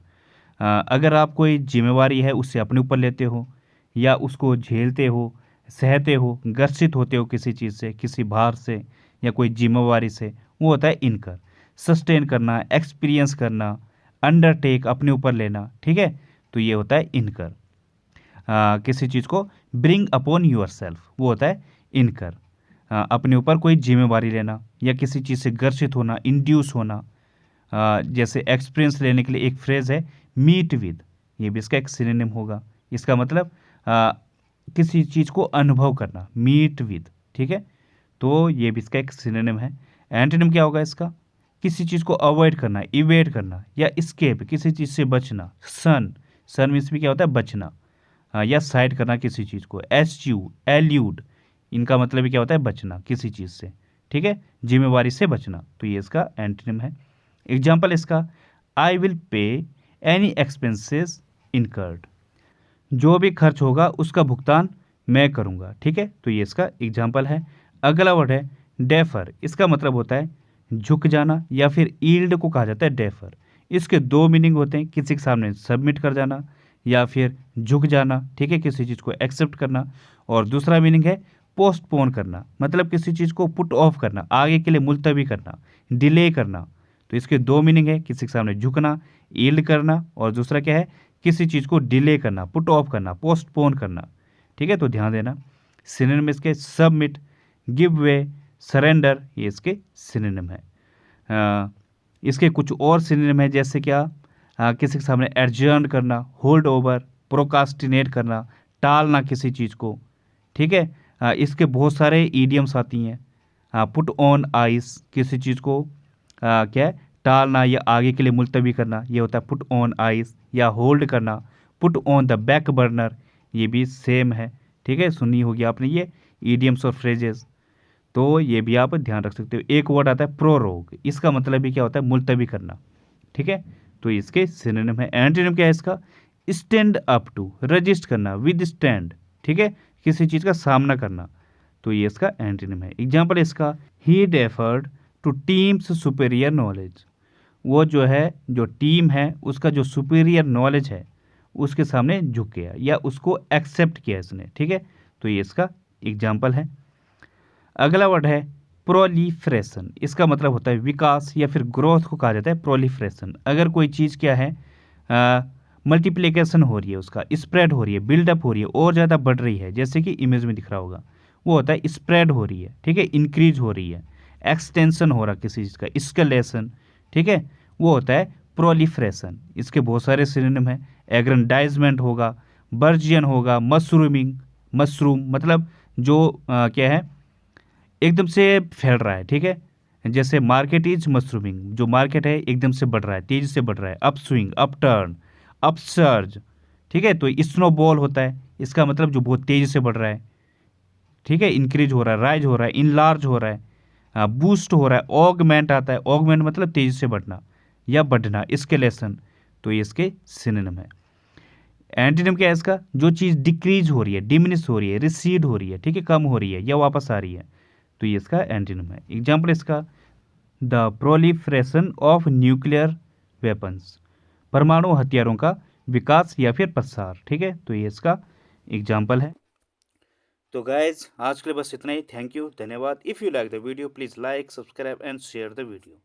अगर आप कोई जिम्मेवारी है उससे अपने ऊपर लेते हो या उसको झेलते हो, सहते हो, ग्रसित होते हो किसी चीज़ से, किसी भार से या कोई जिम्मेवारी से, वो होता है इनकर। सस्टेन करना, एक्सपीरियंस करना, अंडरटेक अपने ऊपर लेना। ठीक है, तो ये होता है इनकर। किसी चीज़ को ब्रिंग अपॉन यूर सेल्फ, वो होता है इनकर। अपने ऊपर कोई जिम्मेवारी लेना या किसी चीज़ से ग्रसित होना, इंड्यूस होना। जैसे एक्सपीरियंस लेने के लिए एक फ्रेज है मीट विद, ये भी इसका एक सिनोनिम होगा। इसका मतलब किसी चीज़ को अनुभव करना, मीट विद। ठीक है, तो ये भी इसका एक सिनोनिम है। एंटोनिम क्या होगा इसका? किसी चीज़ को अवॉइड करना, इवेट करना या स्केप, किसी चीज़ से बचना। सन मीन्स भी क्या होता है? बचना। या साइड करना किसी चीज़ को। एल्यूड, इनका मतलब भी क्या होता है? बचना किसी चीज़ से। ठीक है, जिम्मेवारी से बचना। तो ये इसका एंटोनिम है। एग्जाम्पल इसका, I will pay any expenses incurred. जो भी खर्च होगा उसका भुगतान मैं करूँगा। ठीक है, तो ये इसका एग्जाम्पल है। अगला वर्ड है डेफर। इसका मतलब होता है झुक जाना या फिर ईल्ड को कहा जाता है डेफर। इसके दो मीनिंग होते हैं, किसी के सामने सबमिट कर जाना या फिर झुक जाना। ठीक है, किसी चीज़ को एक्सेप्ट करना। और दूसरा मीनिंग है पोस्टपोन करना, मतलब किसी चीज़ को पुट ऑफ करना, आगे के लिए मुलतवी करना, डिले करना। तो इसके दो मीनिंग है, किसी के सामने झुकना, ईल्ड करना, और दूसरा क्या है? किसी चीज़ को डिले करना, पुट ऑफ करना, पोस्टपोन करना। ठीक है, तो ध्यान देना। सिनोनिम इसके सबमिट, गिव वे, सरेंडर, ये इसके सिनोनिम है। इसके कुछ और सिनोनिम है, जैसे क्या? किसी के सामने एडजर्न करना, होल्ड ओवर, प्रोकास्टिनेट करना, टालना किसी चीज़ को। ठीक है, इसके बहुत सारे ईडियम्स आती हैं। पुट ऑन आइस, किसी चीज़ को क्या है? टालना या आगे के लिए मुलतवी करना, ये होता है पुट ऑन आइस। या होल्ड करना, put on the back burner, ये भी सेम है। ठीक है, सुनी होगी आपने ये ईडियम्स और फ्रेजेस, तो ये भी आप ध्यान रख सकते हो। एक वर्ड आता है प्रोरोग, इसका मतलब भी क्या होता है? मुलतवी करना। ठीक है, तो इसके सिनोनिम है। एंटोनिम क्या है इसका? स्टैंड अप टू, रजिस्ट करना, विद स्टैंड। ठीक है, किसी चीज़ का सामना करना। तो ये इसका एंटोनिम है। एग्जाम्पल इसका, he deferred to team's superior knowledge. वो जो है, जो टीम है उसका जो सुपीरियर नॉलेज है उसके सामने झुक गया या उसको एक्सेप्ट किया इसने। ठीक है, तो ये इसका एग्जाम्पल है। अगला वर्ड है प्रोलिफरेशन। इसका मतलब होता है विकास या फिर ग्रोथ को कहा जाता है प्रोलिफरेशन। अगर कोई चीज़ क्या है, मल्टीप्लिकेशन हो रही है, उसका स्प्रेड हो रही है, बिल्डअप हो रही है, और ज़्यादा बढ़ रही है, जैसे कि इमेज में दिख रहा होगा, वो होता है स्प्रेड हो रही है। ठीक है, इंक्रीज हो रही है, एक्सटेंशन हो रहा किसी चीज़ का, स्केलेशन। ठीक है, वो होता है प्रोलिफरेशन। इसके बहुत सारे सिनोनिम हैं। एग्रेंडाइजमेंट होगा, बर्जियन होगा, मशरूमिंग, मशरूम मतलब जो क्या है, एकदम से फैल रहा है। ठीक है, जैसे मार्केट इज मशरूमिंग, जो मार्केट है एकदम से बढ़ रहा है, तेजी से बढ़ रहा है। Up swing, up turn, up surge. ठीक है, तो स्नोबॉल होता है, इसका मतलब जो बहुत तेजी से बढ़ रहा है। ठीक है, इंक्रीज हो रहा है, राइज हो रहा है, इनलार्ज हो रहा है, बूस्ट हो रहा है। ऑगमेंट आता है, ऑगमेंट मतलब तेजी से बढ़ना या बढ़ना, स्केलेशन। तो ये इसके सिनोनिम है। एंटीनिम क्या है इसका? जो चीज़ डिक्रीज हो रही है, डिमिनिश हो रही है, रिसीड हो रही है। ठीक है, कम हो रही है या वापस आ रही है, तो ये इसका एंटीनिम है। एग्जाम्पल इसका, the proliferation of nuclear weapons. परमाणु हथियारों का विकास या फिर प्रसार। ठीक है, तो ये इसका एग्जाम्पल है। तो गाइज आज के लिए बस इतना ही। थैंक यू, धन्यवाद। If you like the video please like, subscribe and share the video.